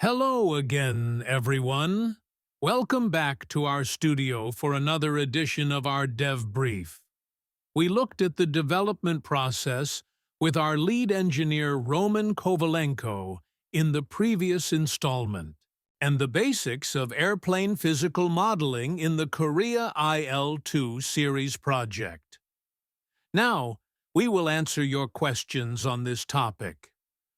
Hello again, everyone. Welcome back to our studio for another edition of our Dev Brief. We looked at the development process with our lead engineer Roman Kovalenko in the previous installment, and the basics of airplane physical modeling in the Korea IL-2 series project. Now, we will answer your questions on this topic.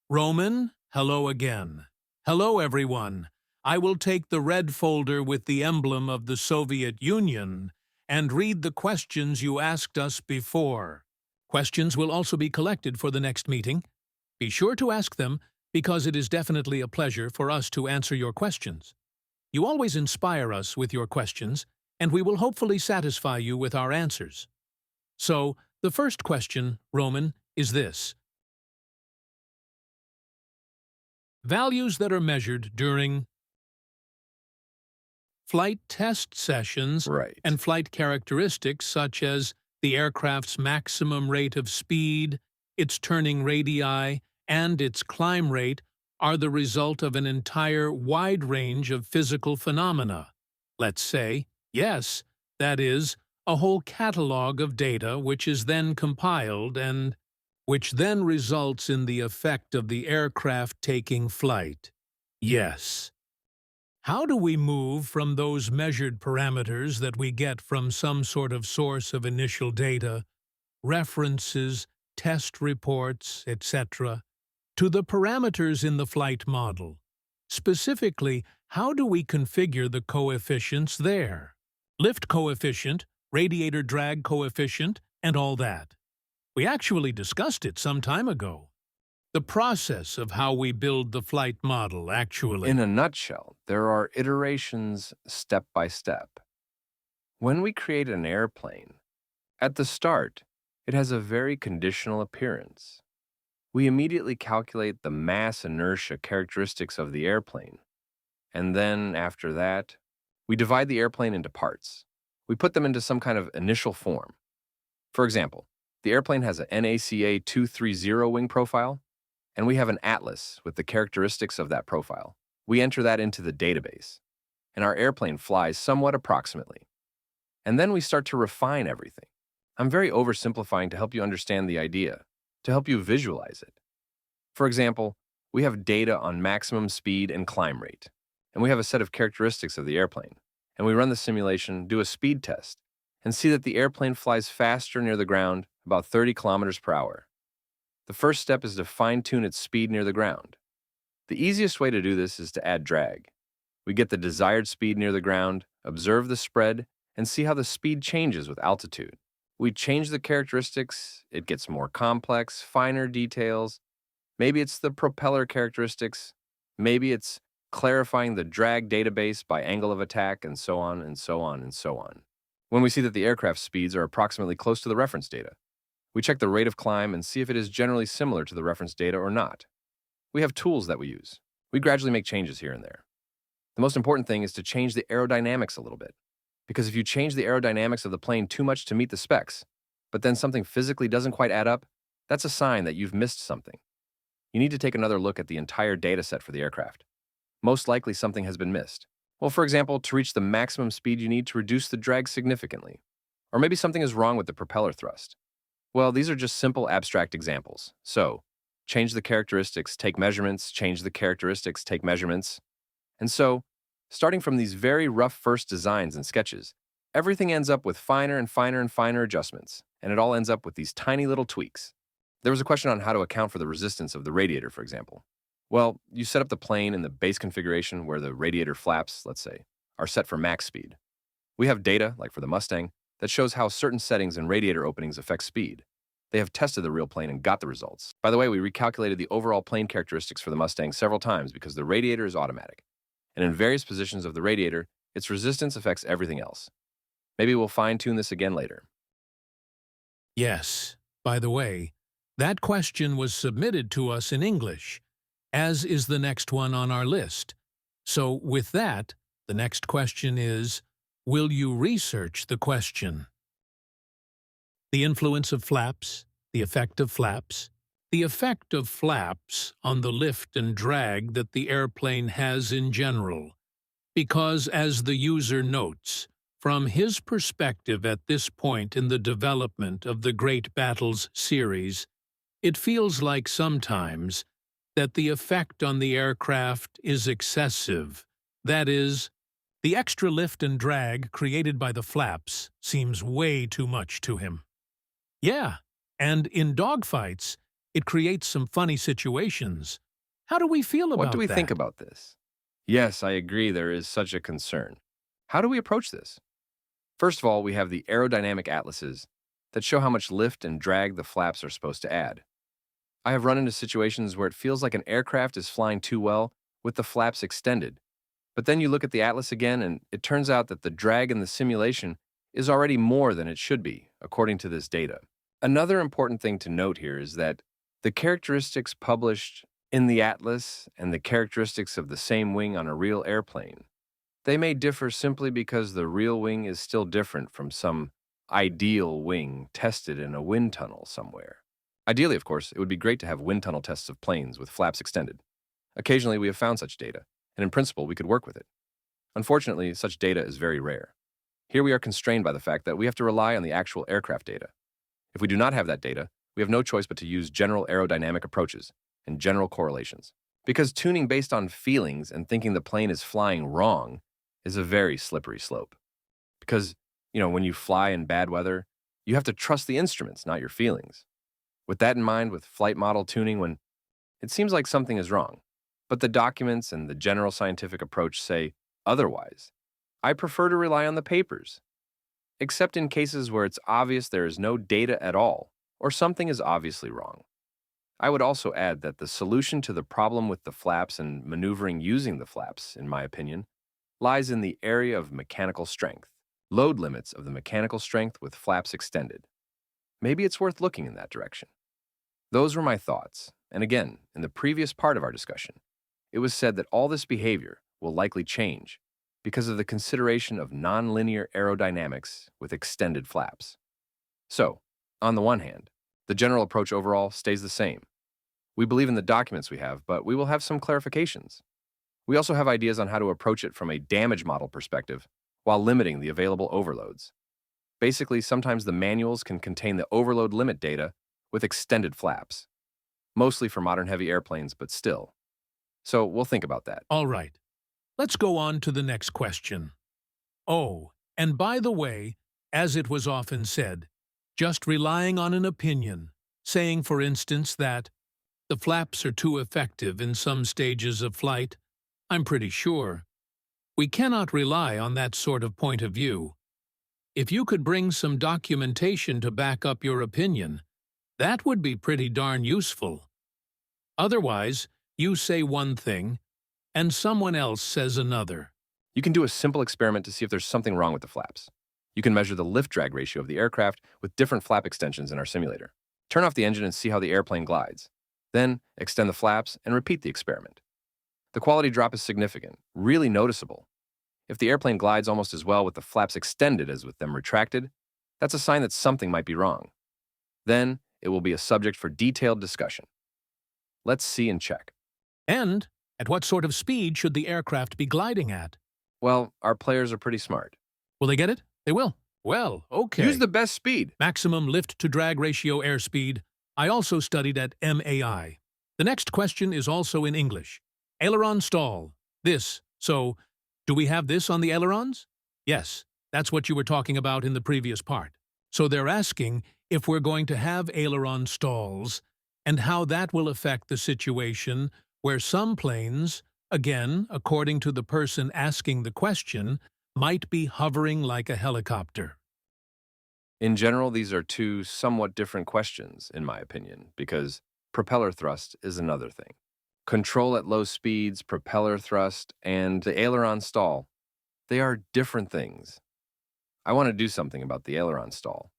Roman, hello again. Hello, everyone. I will take the red folder with the emblem of the Soviet Union and read the questions you asked us before. Questions will also be collected for the next meeting. Be sure to ask them, because it is definitely a pleasure for us to answer your questions. You always inspire us with your questions, and we will hopefully satisfy you with our answers. So, the first question, Roman, is this. Values that are measured during flight test sessions Right. and flight characteristics such as the aircraft's maximum rate of speed, its turning radii, and its climb rate are the result of an entire wide range of physical phenomena. Let's say, yes, that is, a whole catalog of data which is then compiled and which then results in the effect of the aircraft taking flight. Yes. How do we move from those measured parameters that we get from some sort of source of initial data, references, test reports, etc., to the parameters in the flight model? Specifically, how do we configure the coefficients there? Lift coefficient, radiator drag coefficient, and all that. We actually discussed it some time ago. The process of how we build the flight model, actually. In a nutshell, there are iterations step by step. When we create an airplane, at the start, it has a very conditional appearance. We immediately calculate the mass inertia characteristics of the airplane, and then, after that, we divide the airplane into parts. We put them into some kind of initial form. For example, the airplane has a NACA 230 wing profile, and we have an atlas with the characteristics of that profile. We enter that into the database, and our airplane flies somewhat approximately. And then we start to refine everything. I'm very oversimplifying to help you understand the idea, to help you visualize it. For example, we have data on maximum speed and climb rate, and we have a set of characteristics of the airplane, and we run the simulation, do a speed test, and see that the airplane flies faster near the ground, about 30 kilometers per hour. The first step is to fine-tune its speed near the ground. The easiest way to do this is to add drag. We get the desired speed near the ground, observe the spread, and see how the speed changes with altitude. We change the characteristics, it gets more complex, finer details. Maybe it's the propeller characteristics, maybe it's clarifying the drag database by angle of attack, and so on and so on and so on. When we see that the aircraft speeds are approximately close to the reference data, we check the rate of climb and see if it is generally similar to the reference data or not. We have tools that we use. We gradually make changes here and there. The most important thing is to change the aerodynamics a little bit, because if you change the aerodynamics of the plane too much to meet the specs, but then something physically doesn't quite add up, that's a sign that you've missed something. You need to take another look at the entire data set for the aircraft. Most likely something has been missed. Well, for example, to reach the maximum speed you need to reduce the drag significantly. Or maybe something is wrong with the propeller thrust. Well, these are just simple abstract examples. So, change the characteristics, take measurements, change the characteristics, take measurements. And so, starting from these very rough first designs and sketches, everything ends up with finer and finer and finer adjustments, and it all ends up with these tiny little tweaks. There was a question on how to account for the resistance of the radiator, for example. Well, you set up the plane in the base configuration where the radiator flaps, let's say, are set for max speed. We have data, like for the Mustang, that shows how certain settings in radiator openings affect speed. They have tested the real plane and got the results. By the way, we recalculated the overall plane characteristics for the Mustang several times because the radiator is automatic. And in various positions of the radiator, its resistance affects everything else. Maybe we'll fine-tune this again later. Yes. By the way, that question was submitted to us in English, as is the next one on our list. So with that, the next question is, will you research the question? The influence of flaps, the effect of flaps, the effect of flaps on the lift and drag that the airplane has in general, because, as the user notes, from his perspective at this point in the development of the Great Battles series, it feels like sometimes that the effect on the aircraft is excessive. That is, the extra lift and drag created by the flaps seems way too much to him. Yeah, and in dogfights, it creates some funny situations. How do we feel What do about we that? think about this? Yes, I agree there is such a concern. How do we approach this? First of all, we have the aerodynamic atlases that show how much lift and drag the flaps are supposed to add. I have run into situations where it feels like an aircraft is flying too well with the flaps extended. But then you look at the atlas again, and it turns out that the drag in the simulation is already more than it should be, according to this data. Another important thing to note here is that the characteristics published in the atlas and the characteristics of the same wing on a real airplane, they may differ simply because the real wing is still different from some ideal wing tested in a wind tunnel somewhere. Ideally, of course, it would be great to have wind tunnel tests of planes with flaps extended. Occasionally, we have found such data, and in principle, we could work with it. Unfortunately, such data is very rare. Here we are constrained by the fact that we have to rely on the actual aircraft data. If we do not have that data, we have no choice but to use general aerodynamic approaches and general correlations. Because tuning based on feelings and thinking the plane is flying wrong is a very slippery slope. Because, when you fly in bad weather, you have to trust the instruments, not your feelings. With that in mind, with flight model tuning, when it seems like something is wrong, but the documents and the general scientific approach say otherwise, I prefer to rely on the papers, except in cases where it's obvious there is no data at all or something is obviously wrong. I would also add that the solution to the problem with the flaps and maneuvering using the flaps, in my opinion, lies in the area of mechanical strength, load limits of the mechanical strength with flaps extended. Maybe it's worth looking in that direction. Those were my thoughts, and again, in the previous part of our discussion, it was said that all this behavior will likely change because of the consideration of nonlinear aerodynamics with extended flaps. So, on the one hand, the general approach overall stays the same. We believe in the documents we have, but we will have some clarifications. We also have ideas on how to approach it from a damage model perspective while limiting the available overloads. Basically, sometimes the manuals can contain the overload limit data with extended flaps, mostly for modern heavy airplanes, but still. So we'll think about that. All right. Let's go on to the next question. Oh, and by the way, as it was often said, just relying on an opinion, saying, for instance, that the flaps are too effective in some stages of flight, I'm pretty sure. We cannot rely on that sort of point of view. If you could bring some documentation to back up your opinion, that would be pretty darn useful. Otherwise, you say one thing, and someone else says another. You can do a simple experiment to see if there's something wrong with the flaps. You can measure the lift-drag ratio of the aircraft with different flap extensions in our simulator. Turn off the engine and see how the airplane glides. Then, extend the flaps and repeat the experiment. The quality drop is significant, really noticeable. If the airplane glides almost as well with the flaps extended as with them retracted, that's a sign that something might be wrong. Then, it will be a subject for detailed discussion. Let's see and check. And at what sort of speed should the aircraft be gliding at? Well, our players are pretty smart. Will they get it? They will. Well, okay. Use the best speed. Maximum lift-to-drag ratio airspeed. I also studied at MAI. The next question is also in English. Aileron stall. So, do we have this on the ailerons? Yes, that's what you were talking about in the previous part. So they're asking if we're going to have aileron stalls and how that will affect the situation where some planes, again, according to the person asking the question, might be hovering like a helicopter. In general, these are two somewhat different questions, in my opinion, because propeller thrust is another thing. Control at low speeds, propeller thrust, and the aileron stall, they are different things. I want to do something about the aileron stall,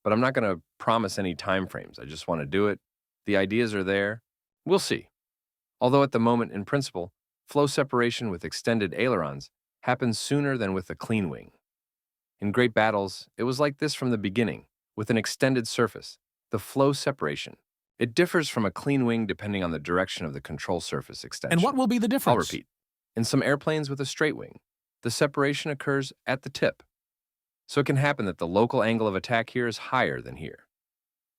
but I'm not going to promise any timeframes. I just want to do it. The ideas are there. We'll see. Although at the moment, in principle, flow separation with extended ailerons happens sooner than with a clean wing. In Great Battles, it was like this from the beginning, with an extended surface, the flow separation. It differs from a clean wing depending on the direction of the control surface extension. And what will be the difference? I'll repeat. In some airplanes with a straight wing, the separation occurs at the tip. So it can happen that the local angle of attack here is higher than here.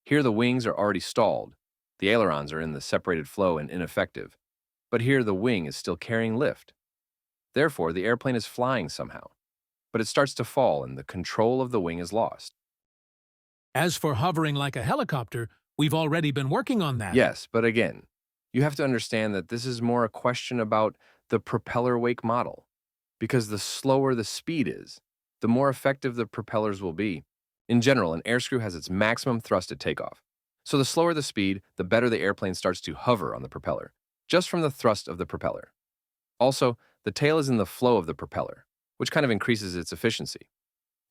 Here the wings are already stalled. The ailerons are in the separated flow and ineffective. But here the wing is still carrying lift. Therefore, the airplane is flying somehow. But it starts to fall and the control of the wing is lost. As for hovering like a helicopter, we've already been working on that. Yes, but again, you have to understand that this is more a question about the propeller wake model. Because the slower the speed is, the more effective the propellers will be. In general, an airscrew has its maximum thrust at takeoff. So the slower the speed, the better the airplane starts to hover on the propeller, just from the thrust of the propeller. Also, the tail is in the flow of the propeller, which kind of increases its efficiency.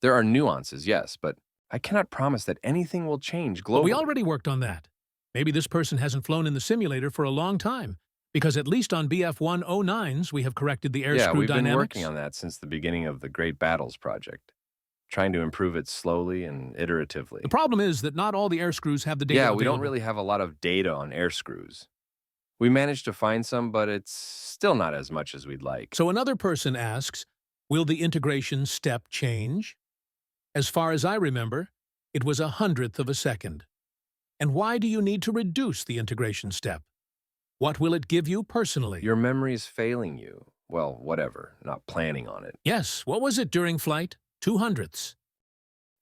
There are nuances, yes, but I cannot promise that anything will change globally. But we already worked on that. Maybe this person hasn't flown in the simulator for a long time, because at least on BF-109s we have corrected the airscrew dynamics. Yeah, we've been working on that since the beginning of the Great Battles project, trying to improve it slowly and iteratively. The problem is that not all the airscrews have the data Yeah, we don't available. really have a lot of data on airscrews. We managed to find some, but it's still not as much as we'd like. So another person asks, will the integration step change? As far as I remember, it was 1/100th of a second. And why do you need to reduce the integration step? What will it give you personally? Your memory is failing you. Well, whatever, not planning on it. Yes, what was it during flight? 2/100ths.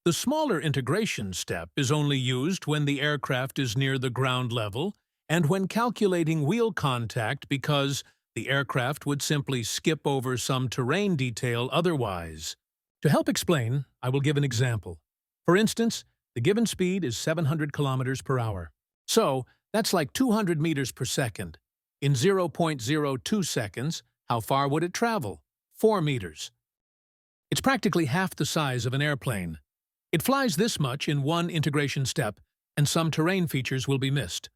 The smaller integration step is only used when the aircraft is near the ground level and when calculating wheel contact because the aircraft would simply skip over some terrain detail otherwise. To help explain, I will give an example. For instance, the given speed is 700 kilometers per hour. So, that's like 200 meters per second. In 0.02 seconds, how far would it travel? 4 meters. It's practically half the size of an airplane. It flies this much in one integration step, and some terrain features will be missed.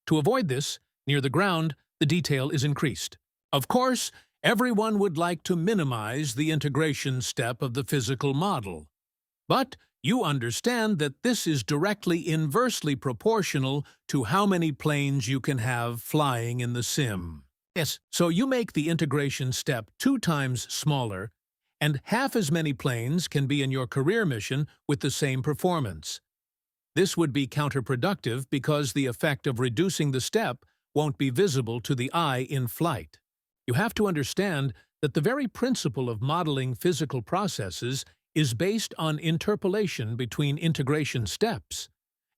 To avoid this, near the ground, the detail is increased. Of course, everyone would like to minimize the integration step of the physical model. But you understand that this is directly inversely proportional to how many planes you can have flying in the sim. Yes, so you make the integration step 2 times smaller, and half as many planes can be in your career mission with the same performance. This would be counterproductive because the effect of reducing the step won't be visible to the eye in flight. You have to understand that the very principle of modeling physical processes is based on interpolation between integration steps,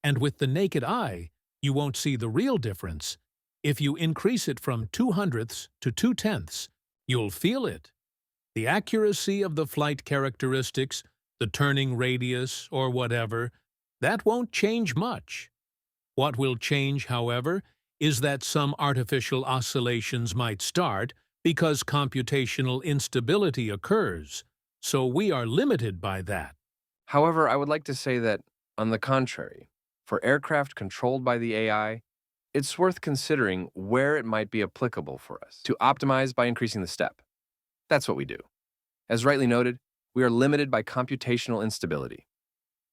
and with the naked eye, you won't see the real difference. If you increase it from 2/100ths to 2/10ths, you'll feel it. The accuracy of the flight characteristics, the turning radius, or whatever, that won't change much. What will change, however, is that some artificial oscillations might start because computational instability occurs, so we are limited by that. However, I would like to say that, on the contrary, for aircraft controlled by the AI, it's worth considering where it might be applicable for us to optimize by increasing the step. That's what we do. As rightly noted, we are limited by computational instability.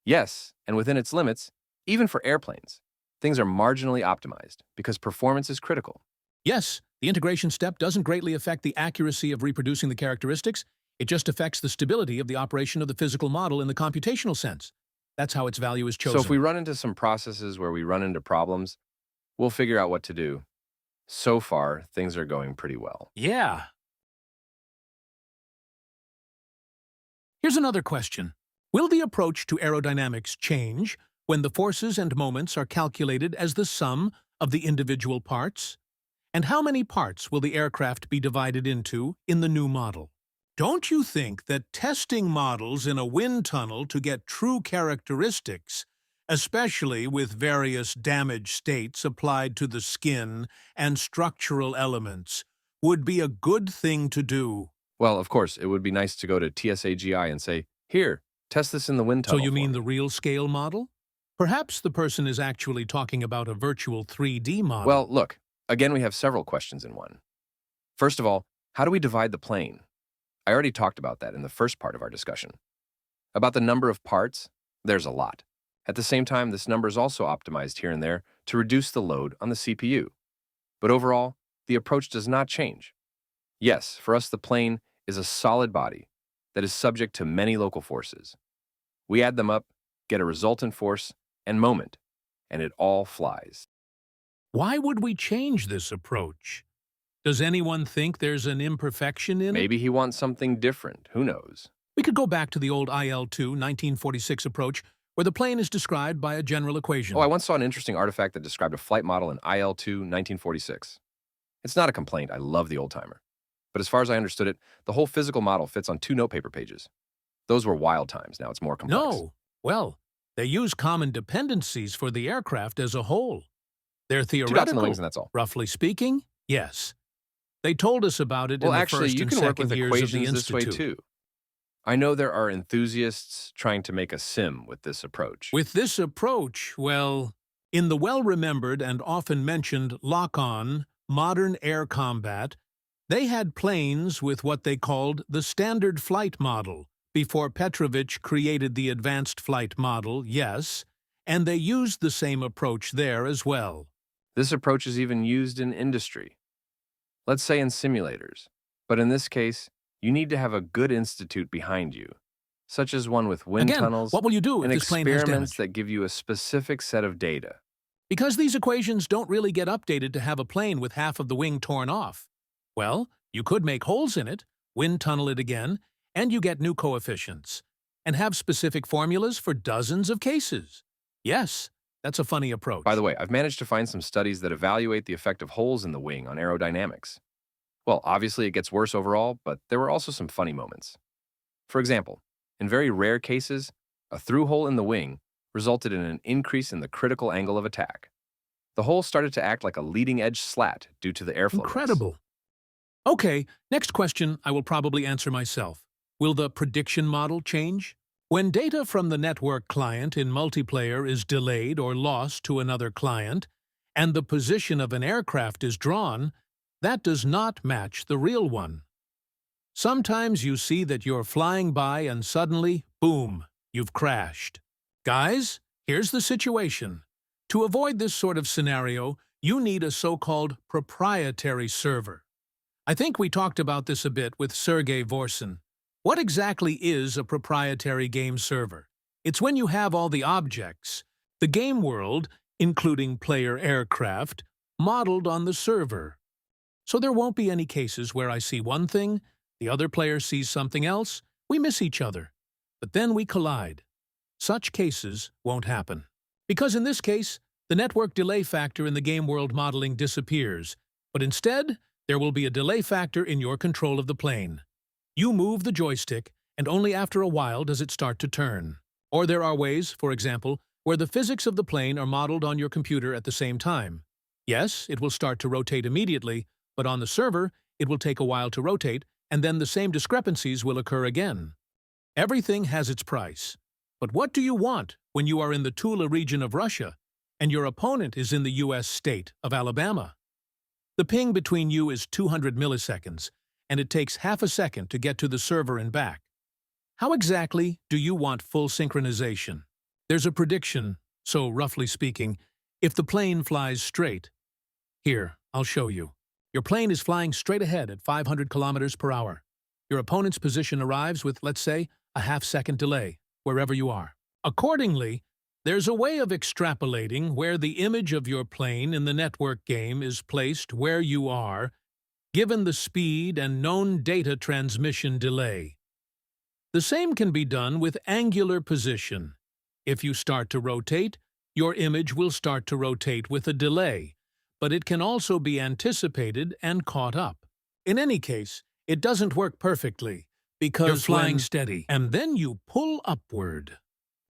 Yes, and within its limits, even for airplanes, things are marginally optimized because performance is critical. Yes, the integration step doesn't greatly affect the accuracy of reproducing the characteristics. It just affects the stability of the operation of the physical model in the computational sense. That's how its value is chosen. So if we run into some processes where we run into problems, we'll figure out what to do. So far, things are going pretty well. Yeah. Here's another question. Will the approach to aerodynamics change when the forces and moments are calculated as the sum of the individual parts? And how many parts will the aircraft be divided into in the new model? Don't you think that testing models in a wind tunnel to get true characteristics, especially with various damage states applied to the skin and structural elements, would be a good thing to do? Well, of course, it would be nice to go to TSAGI and say, here, test this in the wind tunnel. So you mean for the me." real scale model? Perhaps the person is actually talking about a virtual 3D model. Well, look, again, we have several questions in one. First of all, how do we divide the plane? I already talked about that in the first part of our discussion. About the number of parts, there's a lot. At the same time, this number is also optimized here and there to reduce the load on the CPU. But overall, the approach does not change. Yes, for us, the plane is a solid body that is subject to many local forces. We add them up, get a resultant force and moment, and it all flies. Why would we change this approach? Does anyone think there's an imperfection in it? Maybe he wants something different, who knows? We could go back to the old IL-2 1946 approach, where the plane is described by a general equation. Oh, I once saw an interesting artifact that described a flight model in IL-2 1946. It's not a complaint, I love the old-timer. But as far as I understood it, the whole physical model fits on 2 notepaper pages. Those were wild times, now it's more complex. No. Well, they use common dependencies for the aircraft as a whole. They're 2 dots in the theoretical, wings and that's all. roughly speaking, yes. They told us about it Well, in the actually, first you and can work second with years of the equations this way Institute. too. I know there are enthusiasts trying to make a sim with this approach. With this approach, well, in the well-remembered and often mentioned lock-on, modern air combat, they had planes with what they called the standard flight model, before Petrovich created the advanced flight model, yes, and they used the same approach there as well. This approach is even used in industry. Let's say in simulators. But in this case, you need to have a good institute behind you, such as one with wind Again, tunnels what will you do if and this plane has experiments damage? that give you a specific set of data. Because these equations don't really get updated to have a plane with half of the wing torn off. Well, you could make holes in it, wind tunnel it again, and you get new coefficients, and have specific formulas for dozens of cases. Yes, that's a funny approach. By the way, I've managed to find some studies that evaluate the effect of holes in the wing on aerodynamics. Well, obviously it gets worse overall, but there were also some funny moments. For example, in very rare cases, a through hole in the wing resulted in an increase in the critical angle of attack. The hole started to act like a leading-edge slat due to the airflow mix. Incredible. Okay, next question I will probably answer myself. Will the prediction model change? When data from the network client in multiplayer is delayed or lost to another client, and the position of an aircraft is drawn, that does not match the real one. Sometimes you see that you're flying by and suddenly, boom, you've crashed. Guys, here's the situation. To avoid this sort of scenario, you need a so-called proprietary server. I think we talked about this a bit with Sergey Vorsin. What exactly is a proprietary game server? It's when you have all the objects, the game world, including player aircraft, modeled on the server. So there won't be any cases where I see one thing, the other player sees something else, we miss each other, but then we collide. Such cases won't happen. Because in this case, the network delay factor in the game world modeling disappears, but instead, there will be a delay factor in your control of the plane. You move the joystick, and only after a while does it start to turn. Or there are ways, for example, where the physics of the plane are modeled on your computer at the same time. Yes, it will start to rotate immediately, but on the server, it will take a while to rotate, and then the same discrepancies will occur again. Everything has its price. But what do you want when you are in the Tula region of Russia, and your opponent is in the U.S. state of Alabama? The ping between you is 200 milliseconds, and it takes half a second to get to the server and back. How exactly do you want full synchronization? There's a prediction, so roughly speaking, if the plane flies straight. Here, I'll show you. Your plane is flying straight ahead at 500 kilometers per hour. Your opponent's position arrives with, let's say, a half-second delay, wherever you are. Accordingly, there's a way of extrapolating where the image of your plane in the network game is placed where you are, given the speed and known data transmission delay. The same can be done with angular position. If you start to rotate, your image will start to rotate with a delay, but it can also be anticipated and caught up. In any case, it doesn't work perfectly, because you're flying steady, and then you pull upward.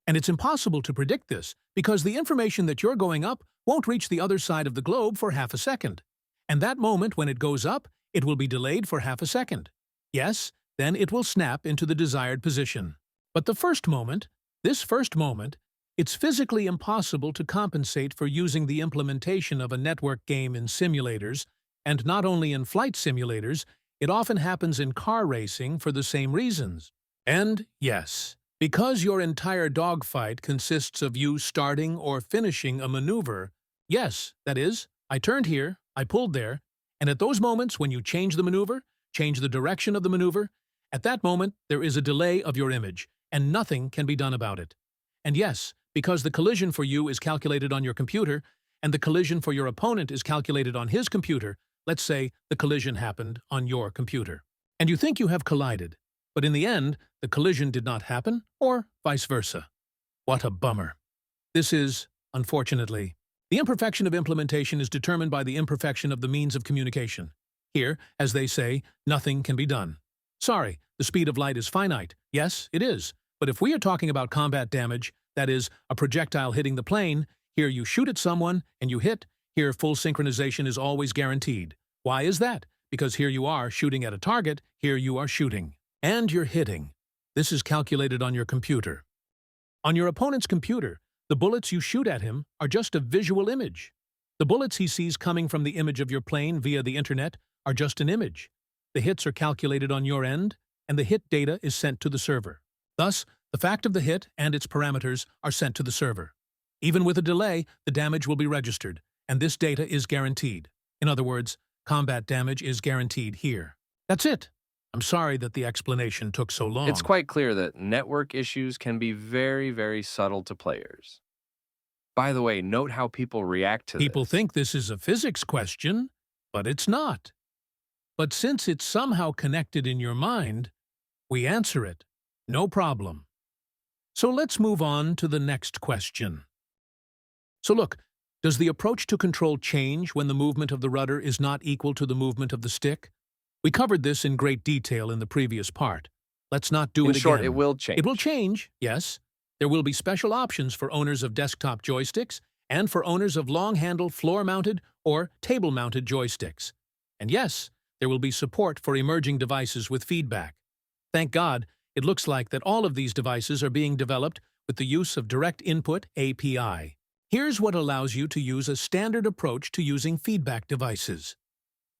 And it's impossible to predict this, because the information that you're going up won't reach the other side of the globe for half a second. And that moment when it goes up, it will be delayed for half a second. Yes, then it will snap into the desired position. But this first moment, it's physically impossible to compensate for using the implementation of a network game in simulators, and not only in flight simulators, it often happens in car racing for the same reasons. And yes, Because your entire dogfight consists of you starting or finishing a maneuver, yes, that is, I turned here, I pulled there, and at those moments when you change the maneuver, change the direction of the maneuver, at that moment there is a delay of your image, and nothing can be done about it. And yes, because the collision for you is calculated on your computer, and the collision for your opponent is calculated on his computer, let's say the collision happened on your computer. And you think you have collided, but in the end, the collision did not happen, or vice versa. What a bummer. This is, unfortunately, the imperfection of implementation is determined by the imperfection of the means of communication. Here, as they say, nothing can be done. Sorry, the speed of light is finite. Yes, it is. But if we are talking about combat damage, that is, a projectile hitting the plane, here you shoot at someone and you hit, here full synchronization is always guaranteed. Why is that? Because here you are shooting at a target, here you are shooting. And you're hitting. This is calculated on your computer. On your opponent's computer, the bullets you shoot at him are just a visual image. The bullets he sees coming from the image of your plane via the internet are just an image. The hits are calculated on your end, and the hit data is sent to the server. Thus, the fact of the hit and its parameters are sent to the server. Even with a delay, the damage will be registered, and this data is guaranteed. In other words, combat damage is guaranteed here. That's it. I'm sorry that the explanation took so long. It's quite clear that network issues can be very, very subtle to players. By the way, note how people react to People this. think this is a physics question, but it's not. But since it's somehow connected in your mind, we answer it. No problem. So let's move on to the next question. So look, does the approach to control change when the movement of the rudder is not equal to the movement of the stick? We covered this in great detail in the previous part. Let's not do it again. In short, it will change. It will change, yes. There will be special options for owners of desktop joysticks and for owners of long-handle floor-mounted or table-mounted joysticks. And yes, there will be support for emerging devices with feedback. Thank God, it looks like that all of these devices are being developed with the use of Direct Input API. Here's what allows you to use a standard approach to using feedback devices.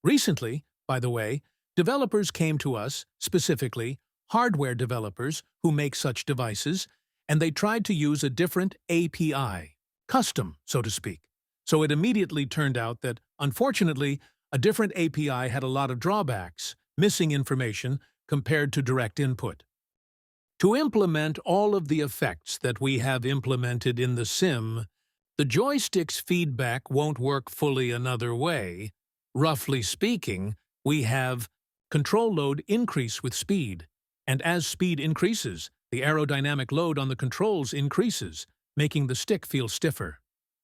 Recently, by the way, developers came to us, specifically hardware developers who make such devices, and they tried to use a different API, custom, so to speak. So it immediately turned out that, unfortunately, a different API had a lot of drawbacks, missing information compared to direct input. To implement all of the effects that we have implemented in the sim, the joystick's feedback won't work fully another way. Roughly speaking, we have control load increase with speed, and as speed increases, the aerodynamic load on the controls increases, making the stick feel stiffer.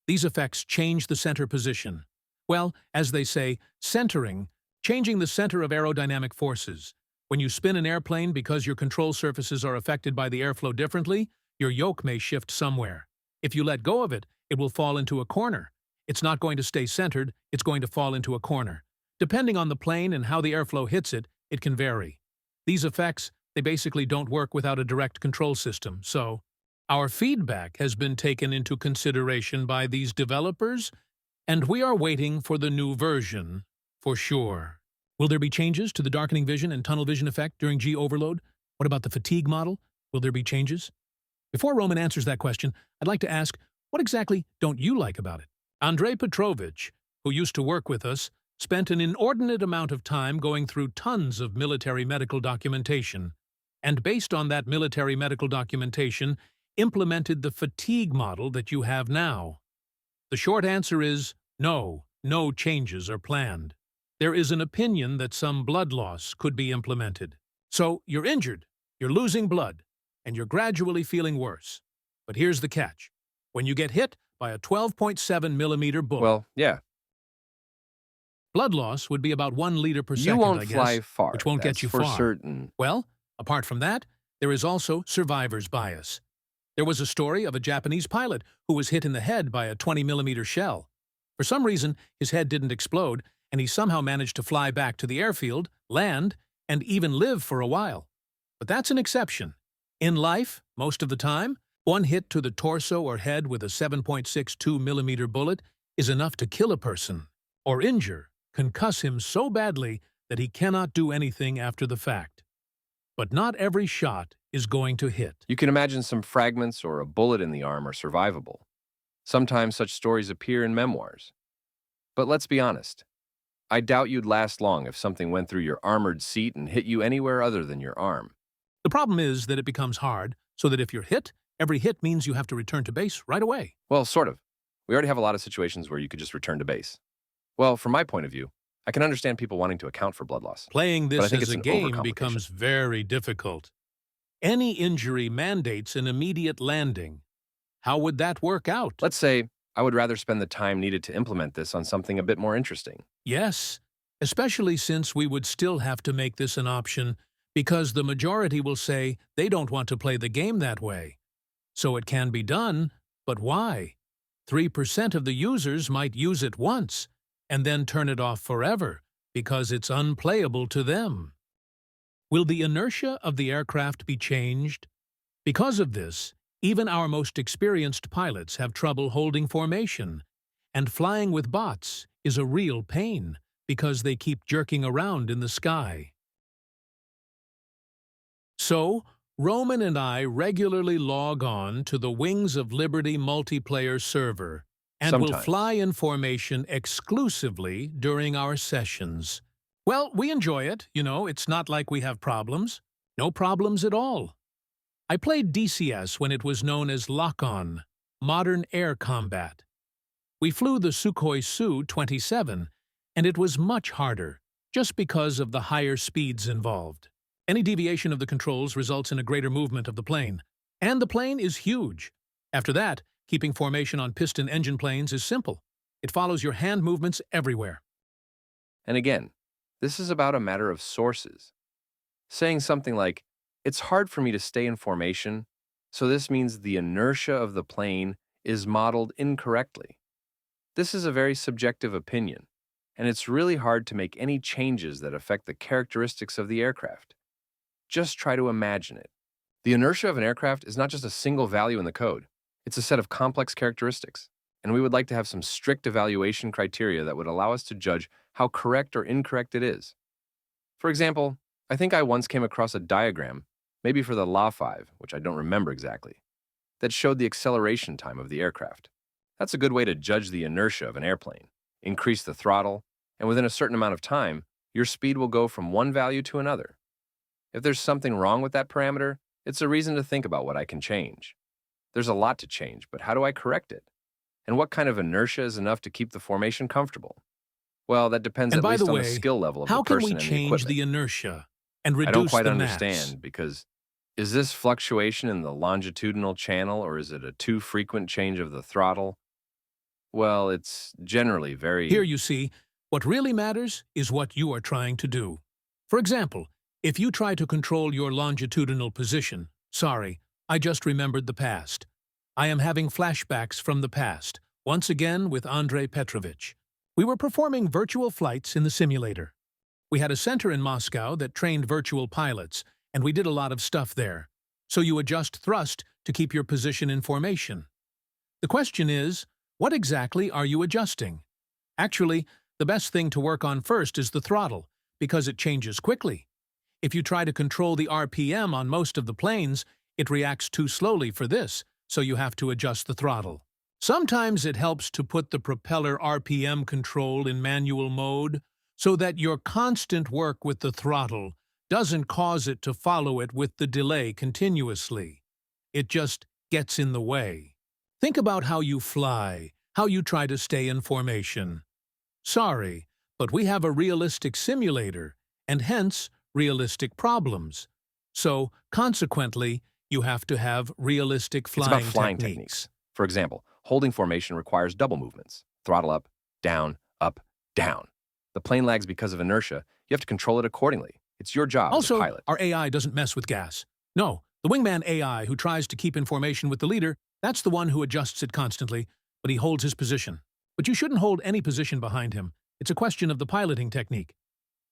These effects change the center position. Well, as they say, centering, changing the center of aerodynamic forces. When you spin an airplane because your control surfaces are affected by the airflow differently, your yoke may shift somewhere. If you let go of it, it will fall into a corner. It's not going to stay centered, it's going to fall into a corner. Depending on the plane and how the airflow hits it, it can vary. These effects, they basically don't work without a direct control system, so our feedback has been taken into consideration by these developers, and we are waiting for the new version, for sure. Will there be changes to the darkening vision and tunnel vision effect during G-overload? What about the fatigue model? Will there be changes? Before Roman answers that question, I'd like to ask, what exactly don't you like about it? Andrei Petrovich, who used to work with us, spent an inordinate amount of time going through tons of military medical documentation, and based on that military medical documentation, implemented the fatigue model that you have now. The short answer is no changes are planned. There is an opinion that some blood loss could be implemented. So you're injured, you're losing blood, and you're gradually feeling worse. But here's the catch. When you get hit by a 12.7 millimeter bullet, Well, yeah. blood loss would be about 1 liter per You second, won't I guess, fly far. which won't get That's you for far. certain. Well, apart from that, there is also survivor's bias. There was a story of a Japanese pilot who was hit in the head by a 20 millimeter shell. For some reason, his head didn't explode, and he somehow managed to fly back to the airfield, land, and even live for a while. But that's an exception. In life, most of the time, one hit to the torso or head with a 7.62 millimeter bullet is enough to kill a person, or injure, concuss him so badly that he cannot do anything after the fact. but not every shot is going to hit. You can imagine some fragments or a bullet in the arm are survivable. Sometimes such stories appear in memoirs. But let's be honest. I doubt you'd last long if something went through your armored seat and hit you anywhere other than your arm. The problem is that it becomes hard, so that if you're hit, every hit means you have to return to base right away. Well, sort of. We already have a lot of situations where you could just return to base. Well, from my point of view, I can understand people wanting to account for blood loss. Playing But I this think as it's a an game overcomplication. becomes very difficult. Any injury mandates an immediate landing. How would that work out? Let's say I would rather spend the time needed to implement this on something a bit more interesting. Yes, especially since we would still have to make this an option because the majority will say they don't want to play the game that way. So it can be done, but why? 3% of the users might use it once and then turn it off forever because it's unplayable to them. Will the inertia of the aircraft be changed? Because of this, even our most experienced pilots have trouble holding formation, and flying with bots is a real pain because they keep jerking around in the sky. So, Roman and I regularly log on to the Wings of Liberty multiplayer server and will Sometimes. fly in formation exclusively during our sessions. Well, we enjoy it, it's not like we have problems. No problems at all. I played DCS when it was known as Lock-On, Modern Air Combat. We flew the Sukhoi Su-27, and it was much harder, just because of the higher speeds involved. Any deviation of the controls results in a greater movement of the plane, and the plane is huge. After that, keeping formation on piston engine planes is simple. It follows your hand movements everywhere. And again, this is about a matter of sources. Saying something like, it's hard for me to stay in formation, so this means the inertia of the plane is modeled incorrectly. This is a very subjective opinion, and it's really hard to make any changes that affect the characteristics of the aircraft. Just try to imagine it. The inertia of an aircraft is not just a single value in the code. It's a set of complex characteristics, and we would like to have some strict evaluation criteria that would allow us to judge how correct or incorrect it is. For example, I think I once came across a diagram, maybe for the La-5, which I don't remember exactly, that showed the acceleration time of the aircraft. That's a good way to judge the inertia of an airplane. Increase the throttle, and within a certain amount of time, your speed will go from one value to another. If there's something wrong with that parameter, it's a reason to think about what I can change. There's a lot to change, but how do I correct it? And what kind of inertia is enough to keep the formation comfortable? Well, that depends And at by least the on the way, skill level of how the can person we and the change equipment. the inertia and I don't reduce quite the mass? understand because is this fluctuation in the longitudinal channel or is it a too frequent change of the throttle? Well, it's generally very... Here you see, what really matters is what you are trying to do. For example, if you try to control your longitudinal position, sorry, I just remembered the past. I am having flashbacks from the past, once again with Andrei Petrovich. We were performing virtual flights in the simulator. We had a center in Moscow that trained virtual pilots, and we did a lot of stuff there. So you adjust thrust to keep your position in formation. The question is, what exactly are you adjusting? Actually, the best thing to work on first is the throttle, because it changes quickly. If you try to control the RPM on most of the planes, it reacts too slowly for this, so you have to adjust the throttle. Sometimes it helps to put the propeller RPM control in manual mode so that your constant work with the throttle doesn't cause it to follow it with the delay continuously. It just gets in the way. Think about how you fly, how you try to stay in formation. Sorry, but we have a realistic simulator, and hence realistic problems. So, consequently, you have to have realistic It's flying about flying techniques. For example, holding formation requires double movements. Throttle up, down, down. The plane lags because of inertia. You have to control it accordingly. It's your job as a Also, pilot. our AI doesn't mess with gas. No, the wingman AI who tries to keep in formation with the leader, that's the one who adjusts it constantly, but he holds his position. But you shouldn't hold any position behind him. It's a question of the piloting technique.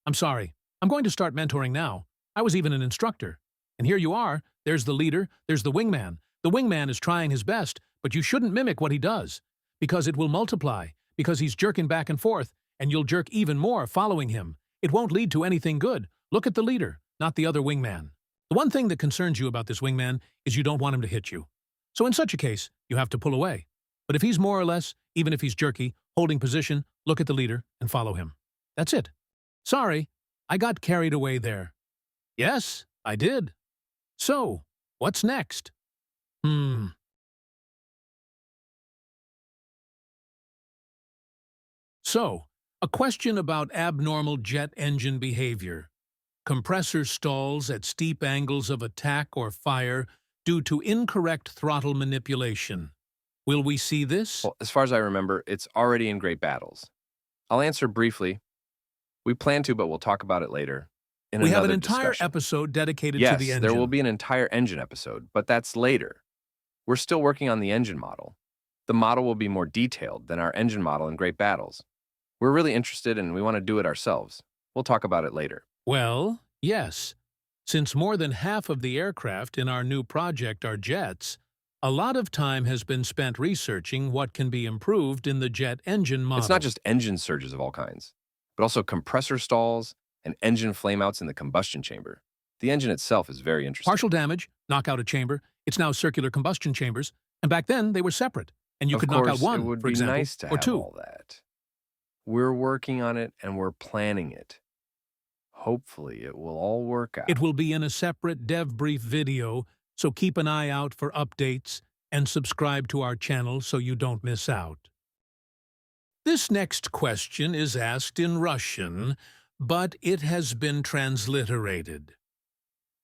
I'm sorry. I'm going to start mentoring now. I was even an instructor. And here you are. There's the leader. There's the wingman. The wingman is trying his best, but you shouldn't mimic what he does, because it will multiply, because he's jerking back and forth, and you'll jerk even more following him. It won't lead to anything good. Look at the leader, not the other wingman. The one thing that concerns you about this wingman is you don't want him to hit you. So in such a case, you have to pull away. But if he's more or less, even if he's jerky, holding position, look at the leader and follow him. That's it. Sorry, I got carried away there. Yes, I did. So, what's next? So, a question about abnormal jet engine behavior. Compressor stalls at steep angles of attack or fire due to incorrect throttle manipulation. Will we see this? Well, as far as I remember, it's already in Great Battles. I'll answer briefly. We plan to, but we'll talk about it later. We have an entire discussion. episode dedicated Yes, to the engine. there will be an entire engine episode, but that's later. We're still working on the engine model. The model will be more detailed than our engine model in Great Battles. We're really interested and we want to do it ourselves. We'll talk about it later. Well, yes. Since more than half of the aircraft in our new project are jets, a lot of time has been spent researching what can be improved in the jet engine model. It's not just engine surges of all kinds, but also compressor stalls and engine flameouts in the combustion chamber. The engine itself is very interesting. Partial damage, knock out a chamber. It's now circular combustion chambers, and back then they were separate, and you could knock out one, it would for be example, nice to or have two. all that. We're working on it and we're planning it. Hopefully it will all work out. It will be in a separate dev brief video, so keep an eye out for updates and subscribe to our channel so you don't miss out. This next question is asked in Russian, but it has been transliterated.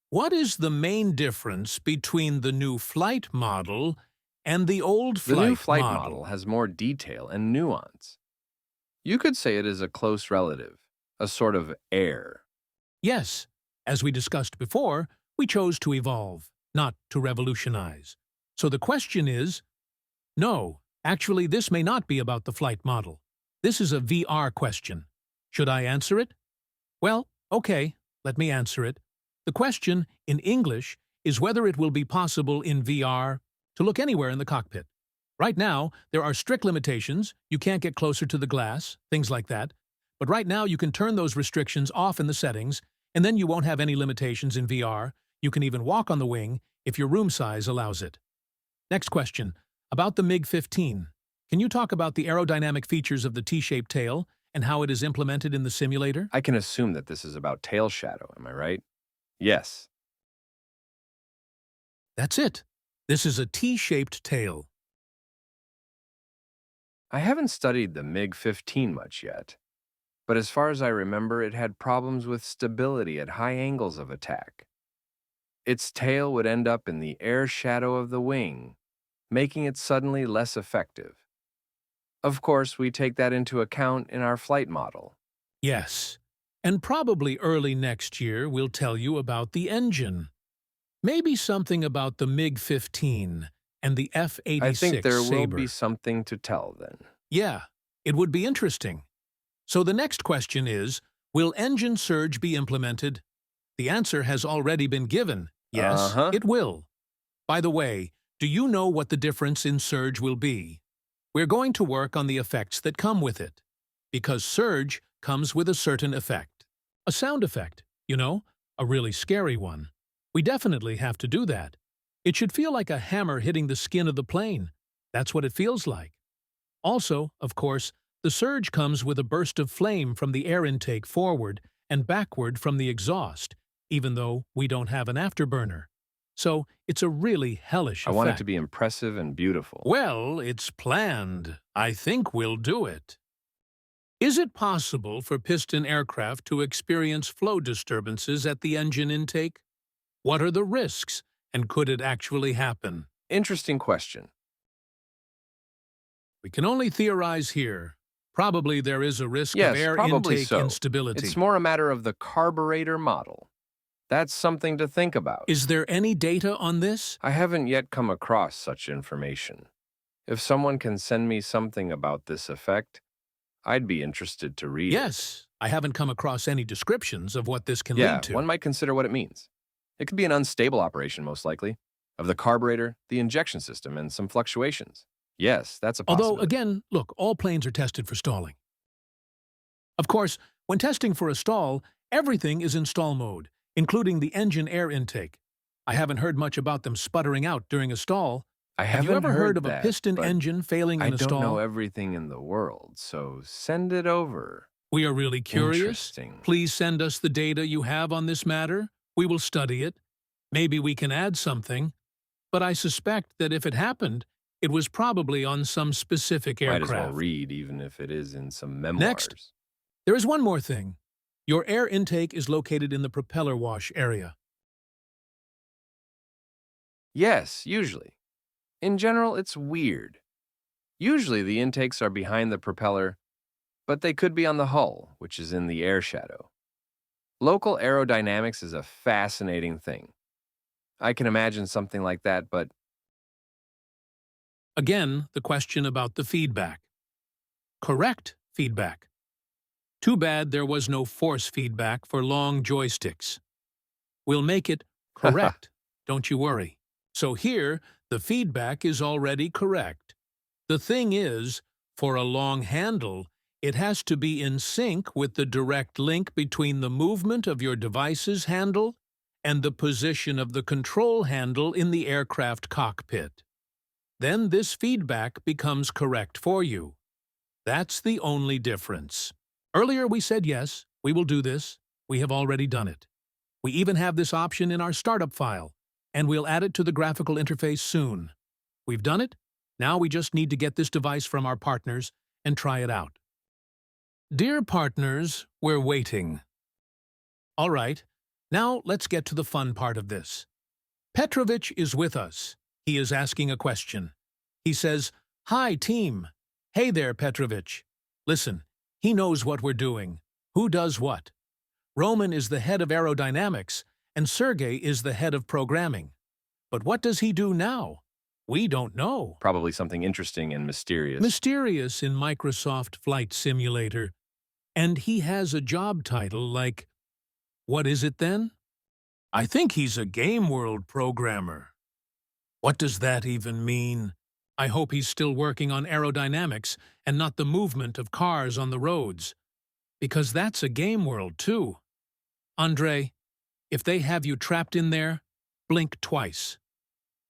What is the main difference between the new flight model and the old flight model? The new flight model has more detail and nuance. You could say it is a close relative, a sort of heir. Yes, as we discussed before, we chose to evolve, not to revolutionize. So the question is, no, actually this may not be about the flight model. This is a VR question. Should I answer it? Well, okay, let me answer it. The question, in English, is whether it will be possible in VR to look anywhere in the cockpit. Right now, there are strict limitations. You can't get closer to the glass, things like that. But right now, you can turn those restrictions off in the settings, and then you won't have any limitations in VR. You can even walk on the wing if your room size allows it. Next question, about the MiG-15. Can you talk about the aerodynamic features of the T-shaped tail and how it is implemented in the simulator? I can assume that this is about tail shadow, am I right? Yes. That's it. This is a T-shaped tail. I haven't studied the MiG-15 much yet, but as far as I remember, it had problems with stability at high angles of attack. Its tail would end up in the air shadow of the wing, making it suddenly less effective. Of course, we take that into account in our flight model. Yes, and probably early next year we'll tell you about the engine. Maybe something about the MiG-15 and the F-86 I think there will Sabre. be something to tell then. Yeah, it would be interesting. So the next question is, will engine surge be implemented? The answer has already been given. Yes, it will. By the way, do you know what the difference in surge will be? We're going to work on the effects that come with it, because surge comes with a certain effect. A sound effect, you know, a really scary one. We definitely have to do that. It should feel like a hammer hitting the skin of the plane. That's what it feels like. Also, of course, the surge comes with a burst of flame from the air intake forward and backward from the exhaust, even though we don't have an afterburner. So it's a really hellish effect. I want it to be impressive and beautiful. Well, it's planned. I think we'll do it. Is it possible for piston aircraft to experience flow disturbances at the engine intake? What are the risks, and could it actually happen? Interesting question. We can only theorize here. Probably there is a risk Yes, of air probably intake so. instability. It's more a matter of the carburetor model. That's something to think about. Is there any data on this? I haven't yet come across such information. If someone can send me something about this effect, I'd be interested to read it. Yes, I haven't come across any descriptions of what this can Yeah, lead to. one might consider what it means. It could be an unstable operation, most likely, of the carburetor, the injection system, and some fluctuations. Yes, that's a possibility. Although, again, look, all planes are tested for stalling. Of course, when testing for a stall, everything is in stall mode, including the engine air intake. I haven't heard much about them sputtering out during a stall. I Have you haven't ever heard of a that, piston but engine failing I in a don't know stall? everything in the world, so send it over. We are really curious. Interesting. Please send us the data you have on this matter. We will study it. Maybe we can add something. But I suspect that if it happened, it was probably on some specific Might as well aircraft. read, even if it is in some Next. memoirs. There is one more thing. Your air intake is located in the propeller wash area. Yes, usually. In general, it's weird. Usually the intakes are behind the propeller, but they could be on the hull, which is in the air shadow. Local aerodynamics is a fascinating thing. I can imagine something like that, but Again, the question about the feedback. Correct feedback. Too bad there was no force feedback for long joysticks. We'll make it correct, don't you worry. So here, the feedback is already correct. The thing is, for a long handle, it has to be in sync with the direct link between the movement of your device's handle and the position of the control handle in the aircraft cockpit. Then this feedback becomes correct for you. That's the only difference. Earlier we said yes, we will do this. We have already done it. We even have this option in our startup file, and we'll add it to the graphical interface soon. We've done it. Now we just need to get this device from our partners and try it out. Dear partners, we're waiting. All right, now let's get to the fun part of this. Petrovich is with us. He is asking a question. He says, "Hi, team." Hey there, Petrovich. Listen, he knows what we're doing. Who does what? Roman is the head of aerodynamics, and Sergey is the head of programming. But what does he do now? We don't know. probably something interesting and mysterious. Mysterious in Microsoft Flight Simulator. And he has a job title like, what is it then? I think he's a Game World programmer. What does that even mean? I hope he's still working on aerodynamics and not the movement of cars on the roads. Because that's a game world, too. Andre, if they have you trapped in there, blink twice.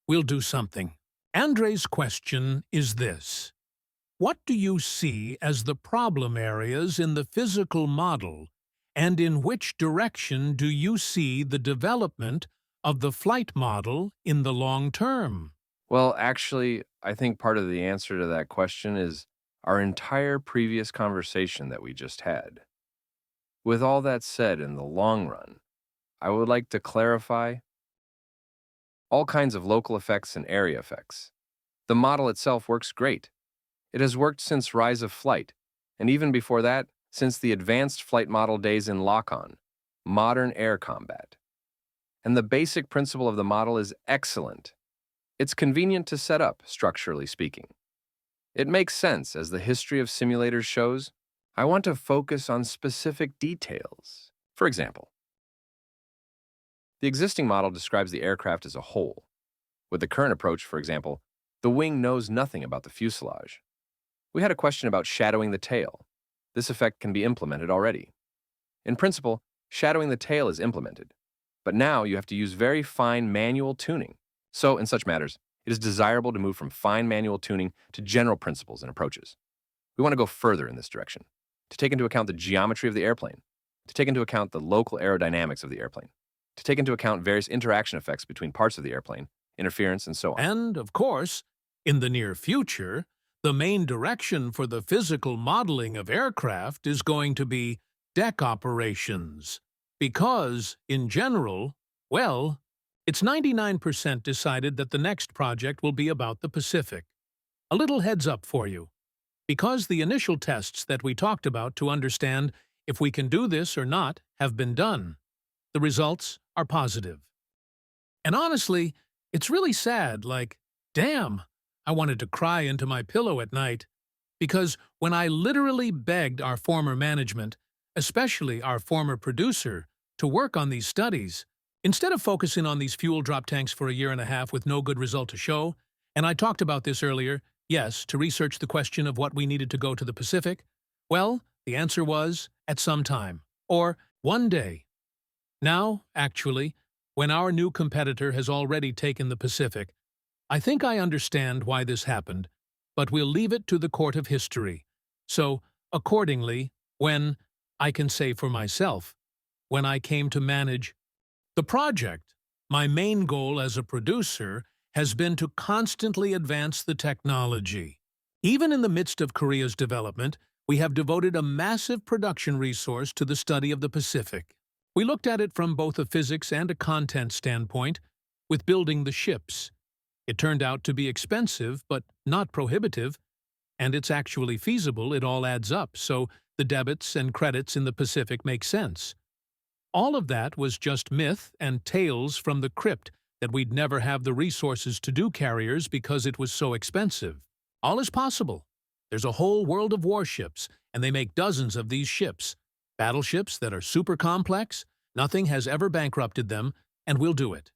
We'll do something. Andre's question is this. What do you see as the problem areas in the physical model, and in which direction do you see the development of the flight model in the long term? Well, actually, I think part of the answer to that question is our entire previous conversation that we just had. With all that said, in the long run, I would like to clarify all kinds of local effects and area effects. The model itself works great. It has worked since Rise of Flight, and even before that, since the advanced flight model days in Lock-On, modern air combat. And the basic principle of the model is excellent. It's convenient to set up, structurally speaking. It makes sense, as the history of simulators shows. I want to focus on specific details. For example, the existing model describes the aircraft as a whole. With the current approach, for example, the wing knows nothing about the fuselage. We had a question about shadowing the tail. This effect can be implemented already. In principle, shadowing the tail is implemented, but now you have to use very fine manual tuning. So, in such matters, it is desirable to move from fine manual tuning to general principles and approaches. We want to go further in this direction, to take into account the geometry of the airplane, to take into account the local aerodynamics of the airplane, to take into account various interaction effects between parts of the airplane, interference, and so on. And, of course, in the near future, the main direction for the physical modeling of aircraft is going to be deck operations. Because, in general, well, it's 99% decided that the next project will be about the Pacific. A little heads up for you. Because the initial tests that we talked about to understand if we can do this or not have been done, the results are positive. And honestly, it's really sad, like, damn, I wanted to cry into my pillow at night. Because when I literally begged our former management, especially our former producer, to work on these studies, instead of focusing on these fuel drop tanks for a year and a half with no good result to show, and I talked about this earlier, yes, to research the question of what we needed to go to the Pacific, well, the answer was, at some time, or one day. Now, actually, when our new competitor has already taken the Pacific. I think I understand why this happened, but we'll leave it to the court of history. So, accordingly, I can say for myself, when I came to manage the project, my main goal as a producer has been to constantly advance the technology. Even in the midst of Korea's development, we have devoted a massive production resource to the study of the Pacific. We looked at it from both a physics and a content standpoint, with building the ships. It turned out to be expensive, but not prohibitive, and it's actually feasible. It all adds up, so the debits and credits in the Pacific make sense. All of that was just myth and tales from the crypt that we'd never have the resources to do carriers because it was so expensive. All is possible. There's a whole world of warships, and they make dozens of these ships. Battleships that are super complex, nothing has ever bankrupted them, and we'll do it.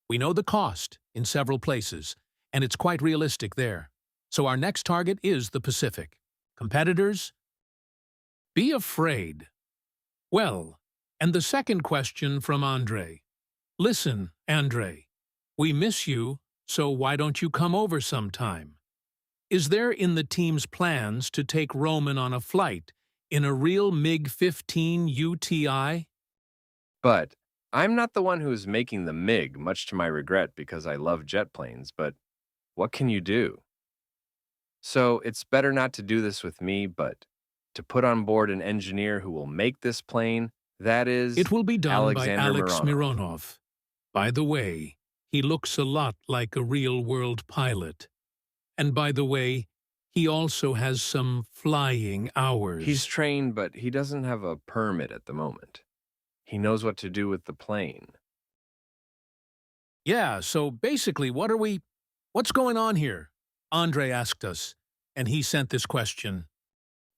We know the cost in several places, and it's quite realistic there. So our next target is the Pacific. Competitors? Be afraid. Well, and the second question from Andre. Listen, Andre, we miss you, so why don't you come over sometime? Is there in the team's plans to take Roman on a flight in a real MiG-15 UTI? But I'm not the one who is making the MiG, much to my regret because I love jet planes, but what can you do? So it's better not to do this with me, but to put on board an engineer who will make this plane, that is It will be done Alexander by Alex Mironov. Mironov. By the way, he looks a lot like a real-world pilot. And by the way, he also has some flying hours. He's trained, but he doesn't have a permit at the moment. He knows what to do with the plane. Yeah, so basically, what's going on here? Andre asked us, and he sent this question.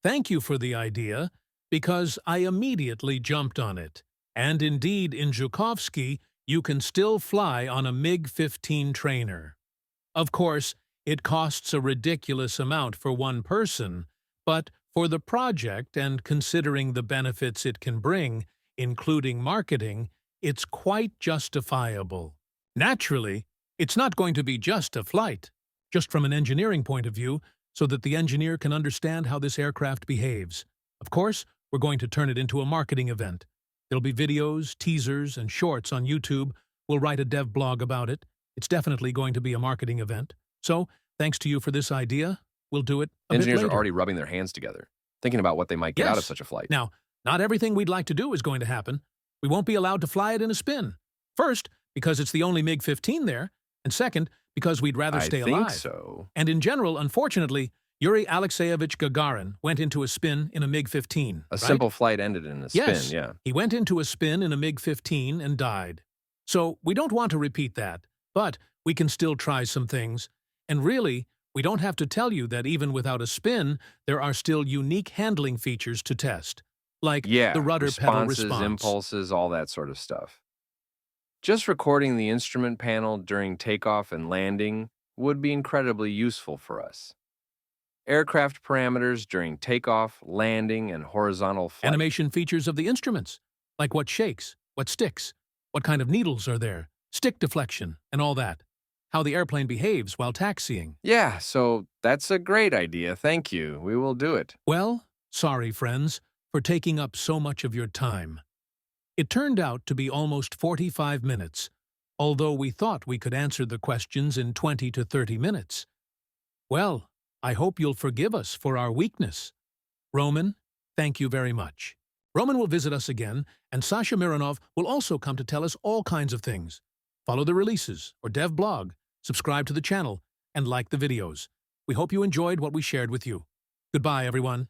Thank you for the idea, because I immediately jumped on it. And indeed, in Zhukovsky, you can still fly on a MiG-15 trainer. Of course, it costs a ridiculous amount for one person, but for the project and considering the benefits it can bring, including marketing, it's quite justifiable. Naturally, it's not going to be just a flight, just from an engineering point of view, so that the engineer can understand how this aircraft behaves. Of course, we're going to turn it into a marketing event. There'll be videos, teasers, and shorts on YouTube. We'll write a dev blog about it. It's definitely going to be a marketing event. So, thanks to you for this idea. We'll do it a bit Engineers later. are already rubbing their hands together, thinking about what they might get out of Yes. such a flight. Now, not everything we'd like to do is going to happen. We won't be allowed to fly it in a spin. First, because it's the only MiG-15 there, and second, because we'd rather I stay think alive. so. And in general, unfortunately, Yuri Alexeyevich Gagarin went into a spin in a MiG-15. A right? simple flight ended in a spin, Yes, yeah. he went into a spin in a MiG-15 and died. So we don't want to repeat that, but we can still try some things. And really, we don't have to tell you that even without a spin, there are still unique handling features to test, like Yeah, the rudder pedal responses, response. impulses, all that sort of stuff. Just recording the instrument panel during takeoff and landing would be incredibly useful for us. Aircraft parameters during takeoff, landing, and horizontal flight. Animation features of the instruments, like what shakes, what sticks, what kind of needles are there, stick deflection, and all that. How the airplane behaves while taxiing. Yeah, so that's a great idea. Thank you. We will do it. Well, sorry, friends, for taking up so much of your time. It turned out to be almost 45 minutes, although we thought we could answer the questions in 20 to 30 minutes. Well, I hope you'll forgive us for our weakness. Roman, thank you very much. Roman will visit us again, and Sasha Mironov will also come to tell us all kinds of things. Follow the releases or dev blog, subscribe to the channel, and like the videos. We hope you enjoyed what we shared with you. Goodbye, everyone.